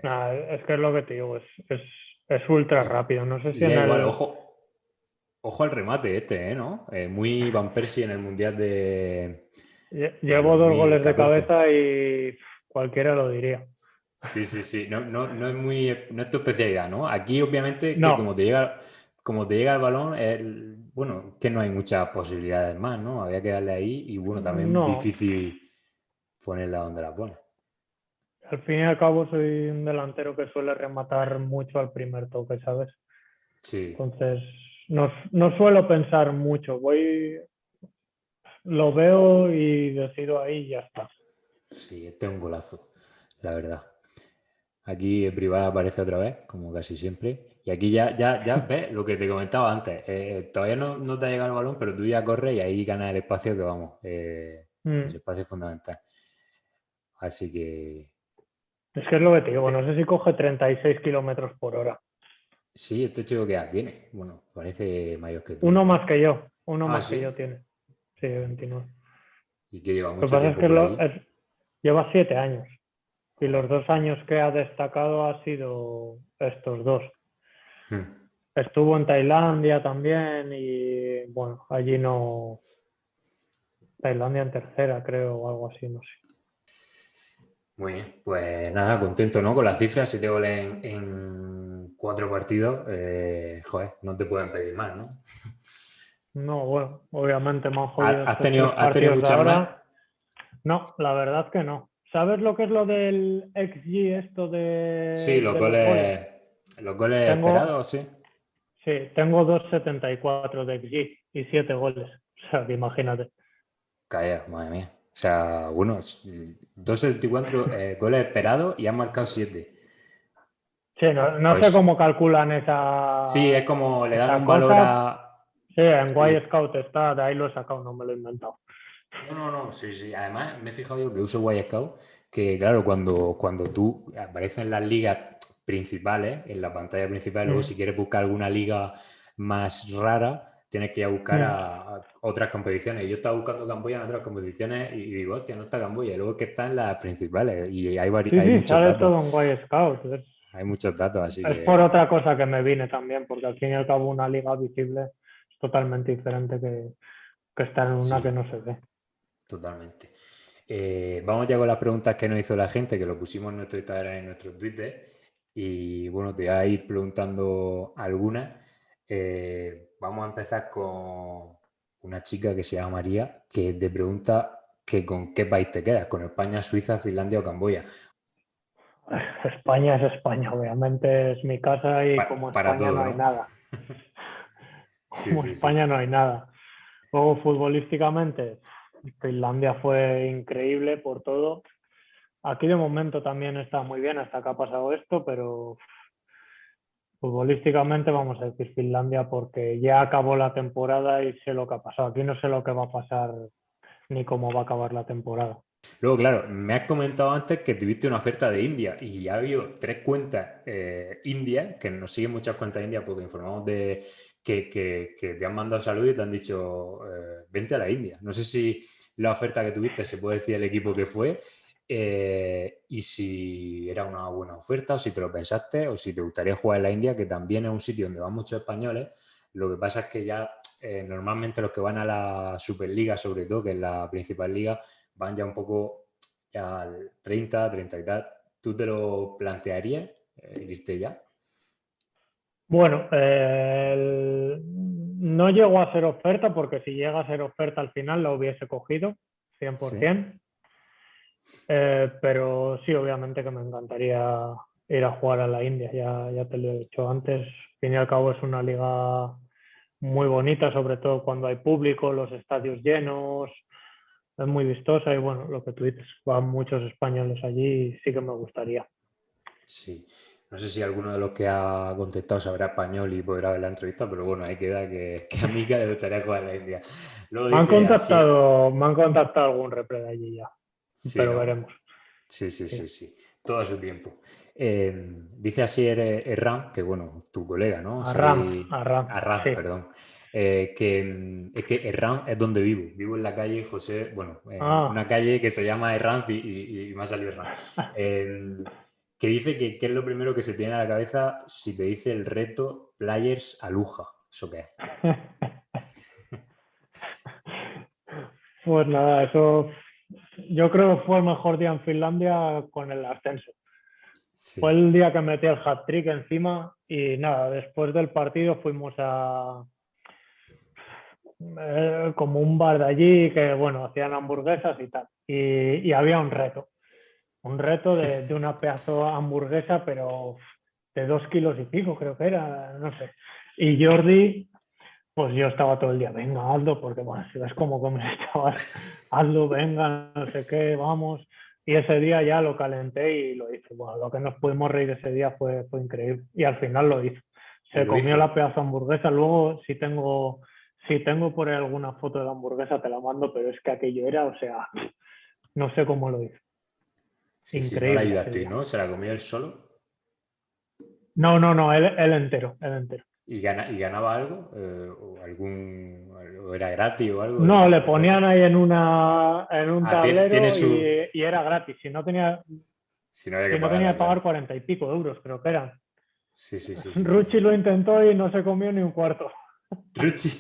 Nah, es que es lo que te digo, es ultra Y, rápido. No sé y si ya en igual, el. ojo al remate este, ¿no? Muy Van Persie en el Mundial del Llevo 2 goles de 2014. cabeza y cualquiera lo diría. Sí, sí, sí. No, no, no es tu especialidad, ¿no? Aquí, obviamente, que No, como te llega el balón, bueno, que no hay muchas posibilidades más, ¿no? Había que darle ahí y, bueno, también no. difícil ponerla donde la pone. Al fin y al cabo soy un delantero que suele rematar mucho al primer toque, ¿sabes? Sí, Entonces, no suelo pensar mucho. Lo veo y decido ahí y ya está. sí, este es un golazo, la verdad. Aquí el privado aparece otra vez, como casi siempre. Y aquí ya ves lo que te comentaba antes. Todavía no te ha llegado el balón, pero tú ya corres y ahí ganas el espacio que vamos. Ese Mm. espacio es fundamental. Así que Es que es lo que te digo, no este, sé si coge 36 kilómetros por hora. sí, este chico que edad tiene. Bueno, parece mayor que tú, Uno ¿no? más que yo, uno Ah, más que sí. yo tiene. Sí, 29. Y que lleva Lo que mucho pasa es tiempo que por allí. lleva 7 años y los Joder. 2 años que ha destacado ha sido estos dos. Hmm. Estuvo en Tailandia también y bueno, allí no, Tailandia en tercera creo o algo así, no sé. Muy bien. Pues nada, contento, ¿no? Con las cifras, 7 goles en 4 partidos. Joder, no te pueden pedir más, ¿no? No, bueno, obviamente me han jodido ¿Has estos tres tenido, has tenido partidos de muchas más? ahora. No, la verdad que no. ¿Sabes lo que es lo del XG, esto Sí, de los goles? los goles Tengo, esperados, sí. sí, tengo 2,74 de XG y 7 goles. O sea, que imagínate. Calla, madre mía. O sea, bueno, 2,74 goles esperados y han marcado 7. Sí, no, no sé Pues cómo calculan sí, es como le dan esa un valor cosa. a... Sí, en Sí. Y Scout está, de ahí lo he sacado, no me lo he inventado. No, no, no, sí, sí. Además, me he fijado yo que uso Scout, que claro, cuando tú apareces en las ligas principales, en la pantalla principal, luego si Mm, quieres buscar alguna liga más rara, tienes que ir a buscar mm. a otras competiciones. Yo estaba buscando Camboya en otras competiciones y digo, hostia, no está Camboya. Y luego es que está en las principales y Sí, hay sí, muchos sale datos. todo en Y Scout. Hay muchos datos, así Es por que otra cosa que me vine también, porque al fin y al cabo una liga visible es totalmente diferente que estar en una que sí, no se ve. totalmente. Vamos ya con las preguntas que nos hizo la gente, que lo pusimos en nuestro Instagram y en nuestro Twitter. Y bueno, te voy a ir preguntando algunas. Vamos a empezar con una chica que se llama María, que te pregunta que con qué país te quedas, con España, Suiza, Finlandia o Camboya. España es España, obviamente es mi casa y como Para España todo, no hay ¿no? nada. Sí, Como sí, sí. España no hay nada. Luego futbolísticamente, Finlandia fue increíble por todo. Aquí de momento también está muy bien hasta que ha pasado esto, pero futbolísticamente vamos a decir Finlandia porque ya acabó la temporada y sé lo que ha pasado. Aquí no sé lo que va a pasar ni cómo va a acabar la temporada. Luego, claro, me has comentado antes que tuviste una oferta de India y ya ha habido 3 cuentas indias, que nos siguen muchas cuentas indias porque informamos de que te han mandado salud y te han dicho, vente a la India. No sé si la oferta que tuviste se puede decir el equipo que fue y si era una buena oferta o si te lo pensaste o si te gustaría jugar en la India, que también es un sitio donde van muchos españoles. Lo que pasa es que ya normalmente los que van a la Superliga, sobre todo, que es la principal liga, van ya un poco ya al 30 y tal. ¿Tú te lo plantearías irte ya? Bueno, no llegó a ser oferta porque si llega a ser oferta al final la hubiese cogido Sí. 100%. Pero sí, obviamente que me encantaría ir a jugar a la India, ya te lo he dicho antes. Al fin y al cabo es una liga muy bonita, sobre todo cuando hay público, los estadios llenos, es muy vistosa y bueno, lo que tú dices, van muchos españoles allí y sí que me gustaría. Sí. No sé si alguno de los que ha contestado sabrá español y podrá ver la entrevista, pero bueno, ahí queda que a Mika le gustaría jugar en la India. Luego dice así, Me han contactado algún repre de allí ya, sí, pero ¿no? veremos. Sí, sí, Sí. sí, sí. Todo a su tiempo. Dice así Erran, que bueno, tu colega, ¿no? A Ram, Arranz, sí. perdón. Es que Herranz es donde vivo. Vivo en la calle José, bueno, en una Ah, calle que se llama Herranz y me ha salido Herranz. Que dice que qué es lo primero que se tiene a la cabeza si te dice el reto Players Aluja. ¿Eso qué es? pues nada, eso yo creo que fue el mejor día en Finlandia con el ascenso. Fue Sí. el día que metí el hat-trick encima y nada, después del partido fuimos a como un bar de allí que, bueno, hacían hamburguesas y tal. Y había un reto de una pedazo de hamburguesa, pero de 2 kilos y pico creo que era, no sé. Y Jordi, pues yo estaba todo el día, venga, Aldo, porque bueno, si ves cómo comes chaval, Aldo, venga, no sé qué, vamos. Y ese día ya lo calenté y lo hice. Bueno, lo que nos pudimos reír ese día fue increíble. Y al final lo hizo. Y Se lo comió hizo. la pedazo de hamburguesa. Luego, si tengo por ahí alguna foto de la hamburguesa, te la mando, pero es que aquello era, o sea, no sé cómo lo hizo. Sí, sí, no le Increíble ese ayudaste, día. ¿no? Se la comió él solo. No, no, no, él entero, él entero. Y ganaba algo? ¿O era gratis o algo? No, le El reto? ponían ahí en un Ah, tiene tablero su... y era gratis. Si no había Si que no tenía pagarla, que pagar claro. 40 y pico euros, creo que eran. Sí, sí, sí, sí, sí, Ruchi sí. lo intentó y no se comió ni un cuarto. Ruchi.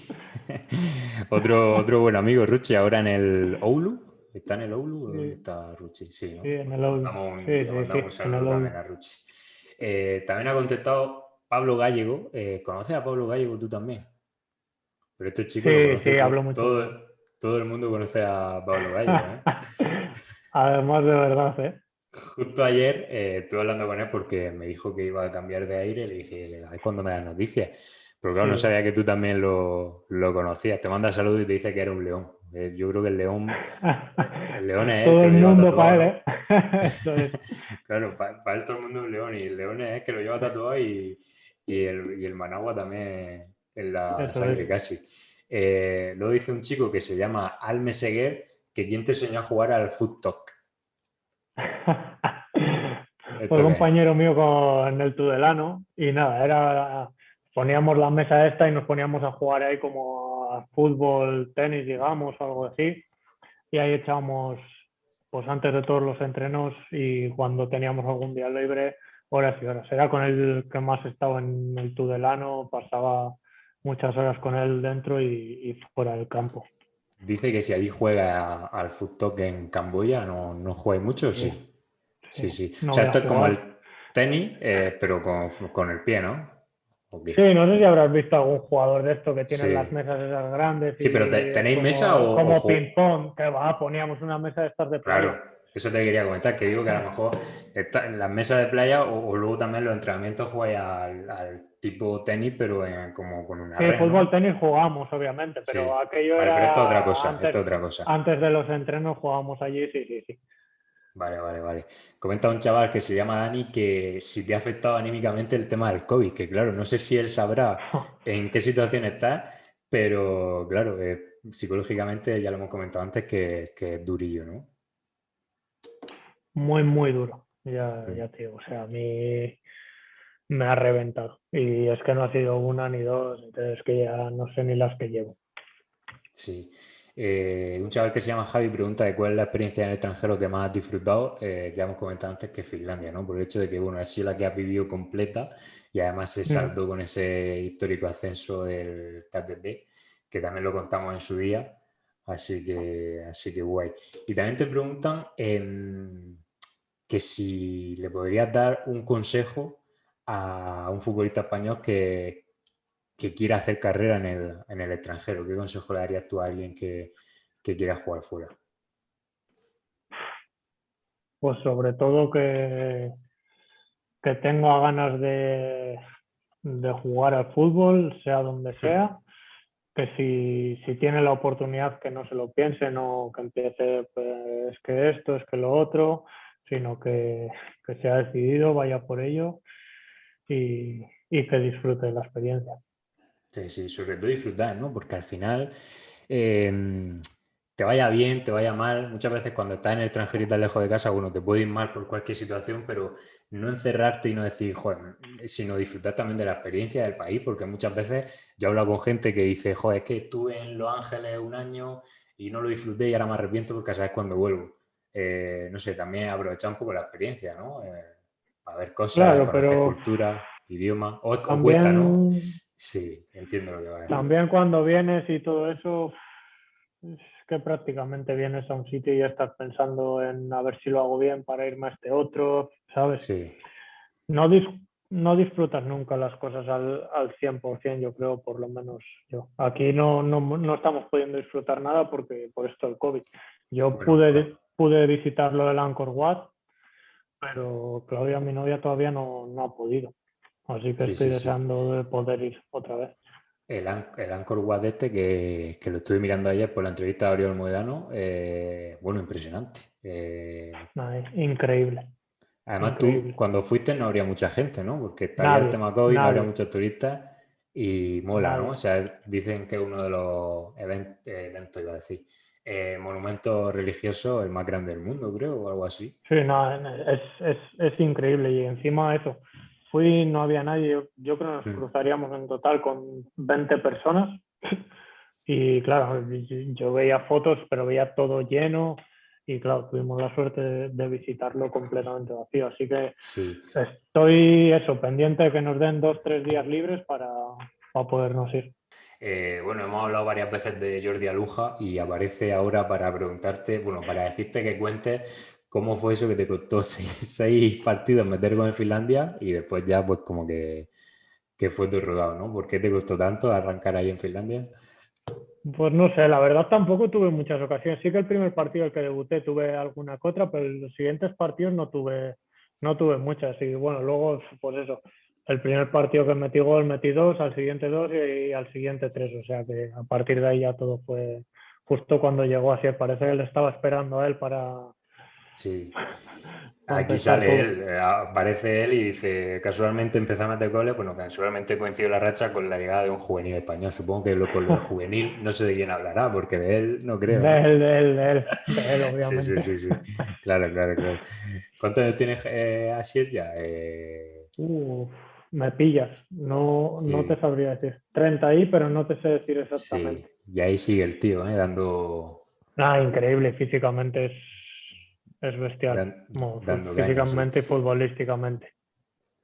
Otro buen amigo, Ruchi, ahora en el Oulu. ¿Está en el Oulu o dónde Sí, está Ruchi? Sí, sí, ¿no? en el Oulu. Sí, Le sí, mandamos un sí, en saludo el también Oulu. a Ruchi. También ha contestado Pablo Gallego. ¿Conoces a Pablo Gallego tú también? Pero este chico lo Sí, conoce sí, hablo mucho con él. todo el mundo conoce a Pablo Gallego, ¿eh? Además de verdad, ¿eh? Justo ayer estuve hablando con él porque me dijo que iba a cambiar de aire y le dije, a ver cuándo me das noticias. Pero claro, no Sí. sabía que tú también lo conocías. Te manda saludos y te dice que era un león. Yo creo que el león es él Todo que el lo lleva mundo tatuado, para él, ¿no? ¿eh? Eso es, Claro, para él todo el mundo es un león y el león es él que lo lleva tatuado y el Managua también en la eso es. sangre casi. Luego dice un chico que se llama Alme Seguer que quién te enseñó a jugar al Foot Talk. Fue ¿Esto qué es? compañero mío con el Tudelano y nada, poníamos la mesa esta y nos poníamos a jugar ahí como a fútbol, tenis, digamos, o algo así. Y ahí echábamos, pues antes de todos los entrenos y cuando teníamos algún día libre, horas y horas. Era con el que más estaba en el Tudelano, pasaba muchas horas con él dentro y fuera del campo. Dice que si allí juega al Foot Talk en Camboya, no juega mucho, Sí, sí. sí, Sí, sí. O no sea, voy a esto es como jugar. el tenis, pero con el pie, ¿no? Ok. Sí, no sé si habrás visto algún jugador de esto que tienen las Sí. mesas esas grandes Sí, pero y es ¿tenéis mesa o como ping-pong, que va, poníamos una mesa de estas de Claro, playa. eso te quería comentar, que digo que a lo mejor en las mesas de playa o luego también los entrenamientos jugáis al tipo tenis, pero como con una Sí, red, fútbol, ¿no? tenis jugamos, obviamente, pero Sí. aquello Vale, pero esto es otra era cosa, esto es otra cosa. antes de los entrenos jugábamos allí, sí, sí, sí. Vale, vale, vale. Comenta un chaval que se llama Dani que si te ha afectado anímicamente el tema del COVID, que claro, no sé si él sabrá en qué situación está, pero claro, psicológicamente ya lo hemos comentado antes que es durillo, ¿no? Muy, muy duro, ya, Mm. ya te digo, o sea, a mí me ha reventado. Y es que no ha sido una ni dos, entonces es que ya no sé ni las que llevo. Sí. Un chaval que se llama Javi pregunta de cuál es la experiencia en el extranjero que más has disfrutado. Ya hemos comentado antes que Finlandia, ¿no? Por el hecho de que, bueno, ha sido la que has vivido completa y además se Mm. saltó con ese histórico ascenso del KTP, que también lo contamos en su día. Así que guay. Y también te preguntan que si le podrías dar un consejo a un futbolista español que quiera hacer carrera en el extranjero. ¿Qué consejo le darías tú a alguien que quiera jugar fuera? Pues sobre todo que tenga ganas de jugar al fútbol, sea donde sea, que si tiene la oportunidad que no se lo piense, no que empiece pues, que esto, es que lo otro, sino que sea decidido, vaya por ello y que disfrute de la experiencia. Sí, sí, sobre todo disfrutar, ¿no? Porque al final, eh, te vaya bien, te vaya mal, muchas veces cuando estás en el extranjero y tan lejos de casa, bueno, te puede ir mal por cualquier situación, pero no encerrarte y no decir, joder, sino disfrutar también de la experiencia del país, porque muchas veces yo he hablado con gente que dice, joder, es que estuve en Los Ángeles un año y no lo disfruté y ahora me arrepiento porque sabes cuándo vuelvo. No sé, también aprovechar un poco la experiencia, ¿no? A ver cosas, Claro, conocer pero cultura, idioma, o cuesta, ¿no? también, Sí, entiendo lo que va a decir. también cuando vienes y todo eso, es que prácticamente vienes a un sitio y ya estás pensando en a ver si lo hago bien para irme a este otro, ¿sabes? Sí, No, no disfrutas nunca las cosas al 100%, yo creo, por lo menos yo. Aquí no estamos pudiendo disfrutar nada por esto del COVID. Yo bueno, claro. pude visitarlo el Angkor Wat, pero Claudia, mi novia, todavía no ha podido. Así que Sí, estoy sí, sí. deseando de poder ir otra vez. El Angkor Wat este que lo estuve mirando ayer por la entrevista de Oriol Moedano, bueno, impresionante. Ay, increíble, Además, tú increíble. cuando fuiste no habría mucha gente, ¿no? Porque estaría el Nadie, tema COVID, no habría nadie, muchos turistas y mola, ¿no? O nadie. sea, dicen que es uno de los eventos, iba a decir, monumentos religiosos el más grande del mundo, creo, o algo así. Sí, no, es increíble y encima eso, fui, no había nadie, yo creo que nos Mm. cruzaríamos en total con 20 personas y claro, yo veía fotos, pero veía todo lleno y claro, tuvimos la suerte de visitarlo completamente vacío, así que Sí. estoy eso, pendiente de que nos den 2, 3 días libres para podernos ir. Bueno, hemos hablado varias veces de Jordi Aluja y aparece ahora para preguntarte, bueno, para decirte que cuentes cómo fue eso que te costó seis partidos meter con el Finlandia y después ya pues como que fue todo rodado, ¿no? ¿Por qué te costó tanto arrancar ahí en Finlandia? Pues no sé, la verdad tampoco tuve muchas ocasiones. Sí que el primer partido el que debuté tuve alguna que otra, pero en los siguientes partidos no tuve muchas. Y bueno, luego, pues eso, el primer partido que metí gol, metí dos, al siguiente dos y al siguiente tres. O sea que a partir de ahí ya todo fue justo cuando llegó así. Parece que él estaba esperando a él Sí. para Aquí empezar sale todo. él, aparece él y dice, casualmente empezó a meter goles, bueno, casualmente coincidió la racha con la llegada de un juvenil español. Supongo que con lo de juvenil no sé de quién hablará, porque de él no creo, ¿no? De él, Sí, sí, obviamente. sí, sí. Claro, claro, claro. ¿Cuántos años tienes Asier ya? Uf, me pillas, no te Sí, sabría decir. 30 ahí, pero no te sé decir sí. exactamente. Y ahí sigue el tío, ¿eh? Ah, increíble, físicamente es bestial, bueno, Dando caña, sí. físicamente y futbolísticamente.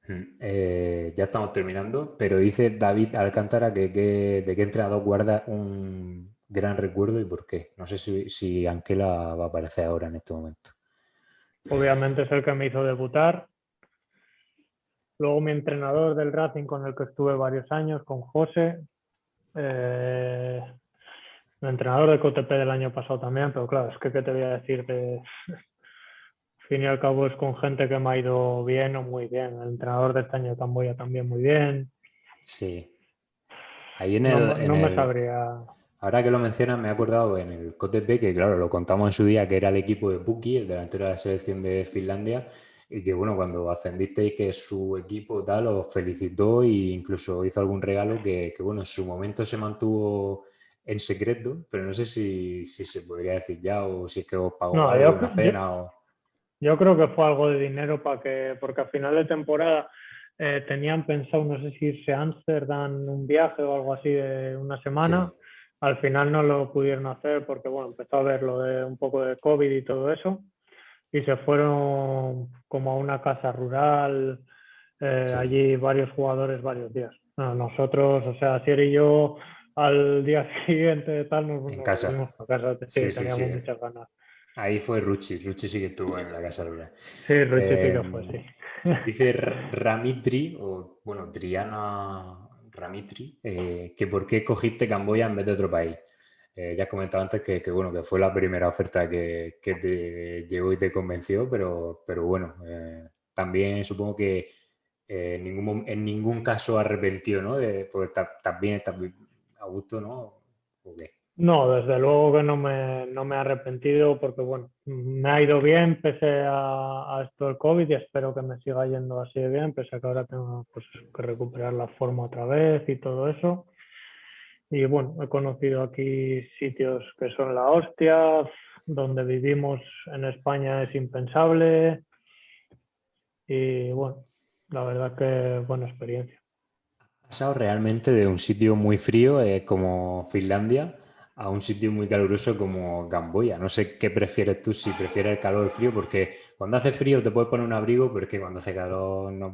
Ya estamos terminando, pero dice David Alcántara de qué entrenador guarda un gran recuerdo y por qué. No sé si Anquela va a aparecer ahora en este momento. Obviamente es el que me hizo debutar. Luego mi entrenador del Racing con el que estuve varios años, con José. Eh, el entrenador de Cotepe del año pasado también, pero claro, es que ¿qué te voy a decir? Al fin y al cabo es con gente que me ha ido bien o muy bien. El entrenador de este año de Camboya también muy bien. Sí. Ahí No, no me sabría. ahora que lo mencionas, me he acordado en el KTP, que claro, lo contamos en su día, que era el equipo de Puki, el delantero de la selección de Finlandia, y que bueno, cuando ascendisteis, que su equipo tal os felicitó e incluso hizo algún regalo que bueno, en su momento se mantuvo en secreto, pero no sé si se podría decir ya o si es que os pagó No, algo, una cena o... yo creo que fue algo de dinero porque a final de temporada tenían pensado, no sé si irse a Ámsterdam, un viaje o algo así de una semana. Sí, Al final no lo pudieron hacer porque, bueno, empezó a haber lo de un poco de COVID y todo eso. Y se fueron como a una casa rural, sí, allí varios jugadores varios días. No, nosotros, o sea, Sier y yo, al día siguiente de tal, nos en casa. volvimos a casa. Sí, Sí, sí, sí. teníamos muchas ganas. Ahí fue Ruchi. Ruchi sí que estuvo en la Casa Rural. Sí, Richie sí que fue, Eh, sí. dice Ramitri, o bueno, Triana Ramitri, que por qué cogiste Camboya en vez de otro país. Ya has comentado antes bueno, que fue la primera oferta que te llegó y te convenció, pero bueno, también supongo que en ningún caso arrepentido, ¿no? Porque estás bien a gusto, ¿no? ¿O qué? No, desde luego que no me he arrepentido porque, bueno, me ha ido bien pese a esto del COVID y espero que me siga yendo así de bien, pese a que ahora tengo pues, que recuperar la forma otra vez y todo eso. Y bueno, he conocido aquí sitios que son la hostia, donde vivimos en España es impensable y bueno, la verdad que buena experiencia. Pasado realmente de un sitio muy frío como Finlandia a un sitio muy caluroso como Camboya. No sé qué prefieres tú, si prefieres el calor o el frío, porque cuando hace frío te puedes poner un abrigo, pero es que cuando hace calor no,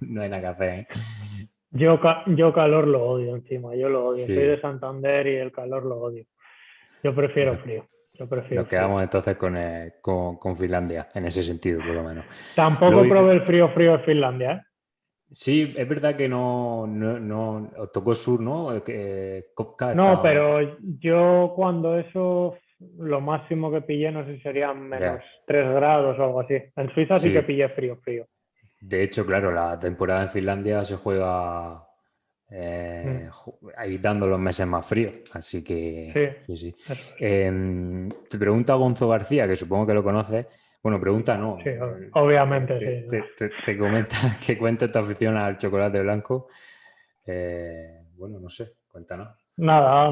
no hay nada que hacer, ¿eh? Yo calor lo odio encima, yo lo odio. Soy de Sí, Santander y el calor lo odio. Yo prefiero nos, frío, yo prefiero nos frío. quedamos entonces con Finlandia, en ese sentido, por lo menos. Luego Tampoco probé dice, el frío frío de Finlandia, ¿eh? sí, es verdad que no os tocó sur, ¿no? Que Kotka No, está... pero yo cuando eso, lo máximo que pillé, no sé si serían menos Ya, 3 grados o algo así. En Suiza sí que sí. pillé frío frío. De hecho, claro, la temporada en Finlandia se juega Mm, evitando los meses más fríos, así sí, que sí, sí. eso es. Te pregunta Gonzo García, que supongo que lo conoces. Bueno, pregunta Sí, no. obviamente, sí. Te comenta que cuenta esta afición al chocolate blanco. Bueno, no sé, cuéntanos. Nada,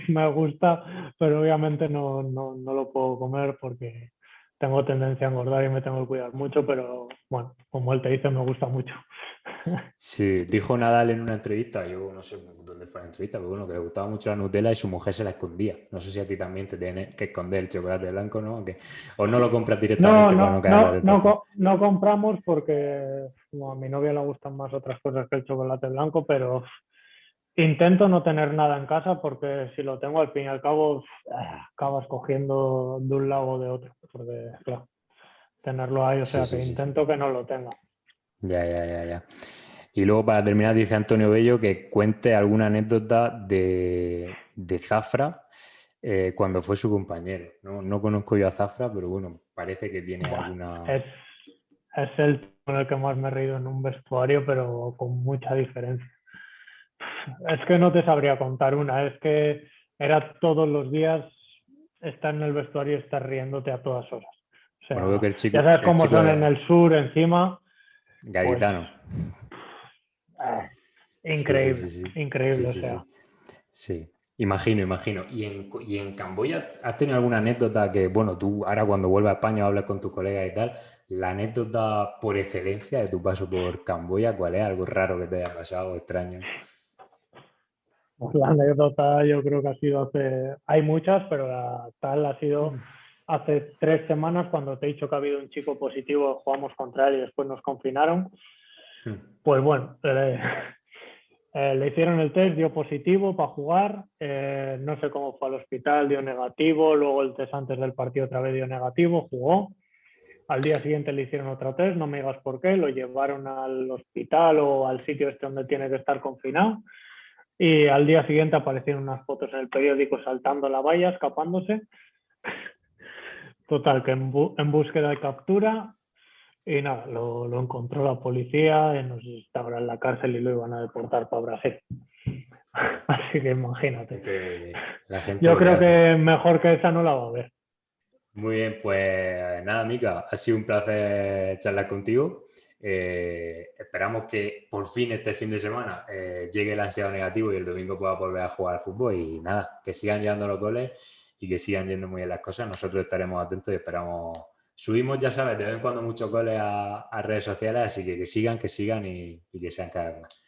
me gusta, pero obviamente no lo puedo comer porque tengo tendencia a engordar y me tengo que cuidar mucho, pero bueno, como él te dice, me gusta mucho. Sí, dijo Nadal en una entrevista, yo no sé dónde fue la entrevista, pero bueno, que le gustaba mucho la Nutella y su mujer se la escondía. No sé si a ti también te tienes que esconder el chocolate blanco, ¿no? O no lo compras No, directamente para no no, caer en la no, no, tentación. no compramos porque como a mi novia le gustan más otras cosas que el chocolate blanco, pero intento no tener nada en casa porque si lo tengo al fin y al cabo acabas cogiendo de un lado o de otro, porque claro, tenerlo ahí, o Sí, sea que sí, sí. intento que no lo tenga. Ya, ya, ya, ya. Y luego para terminar dice Antonio Bello que cuente alguna anécdota de Zafra cuando fue su compañero. No conozco yo a Zafra, pero bueno, parece que tiene alguna... Es el tipo con el que más me he reído en un vestuario, pero con mucha diferencia. Es que no te sabría contar una, es que era todos los días estar en el vestuario y estar riéndote a todas horas. O sea, Bueno, veo que ya sabes el cómo chico son es en el sur encima, pues gaditano. increíble, Sí. increíble, o sea. Sí, imagino. Y en Camboya has tenido alguna anécdota que, bueno, tú ahora cuando vuelvas a España hablas con tus colegas y tal, la anécdota por excelencia de tu paso por Camboya, ¿cuál es? ¿Algo raro que te haya pasado, extraño? Pues la anécdota yo creo que ha sido hay muchas, pero la tal ha sido hace 3 semanas cuando te he dicho que ha habido un chico positivo, jugamos contra él y después nos confinaron. Pues bueno, le hicieron el test, dio positivo para jugar, no sé cómo fue al hospital, dio negativo, luego el test antes del partido otra vez dio negativo, jugó. Al día siguiente le hicieron otro test, no me digas por qué, lo llevaron al hospital o al sitio este donde tiene que estar confinado. Y al día siguiente aparecieron unas fotos en el periódico saltando la valla, escapándose. Total, que en búsqueda y captura. Y nada, lo encontró la policía, y no sé si estaba en la cárcel y lo iban a deportar para Brasil. Así que imagínate. La gente Yo lo que creo hace. que mejor que esa no la va a ver. Muy bien, pues nada, Mica, ha sido un placer charlar contigo. Esperamos que por fin este fin de semana llegue el ansiado negativo y el domingo pueda volver a jugar al fútbol y nada, que sigan llegando los goles y que sigan yendo muy bien las cosas. Nosotros estaremos atentos y esperamos. Subimos, ya sabes, de vez en cuando muchos goles a redes sociales, así que sigan y que sean cada vez más.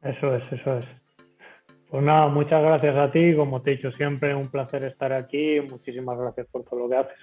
Eso es. Pues nada, muchas gracias a ti. Como te he dicho siempre, un placer estar aquí. Muchísimas gracias por todo lo que haces.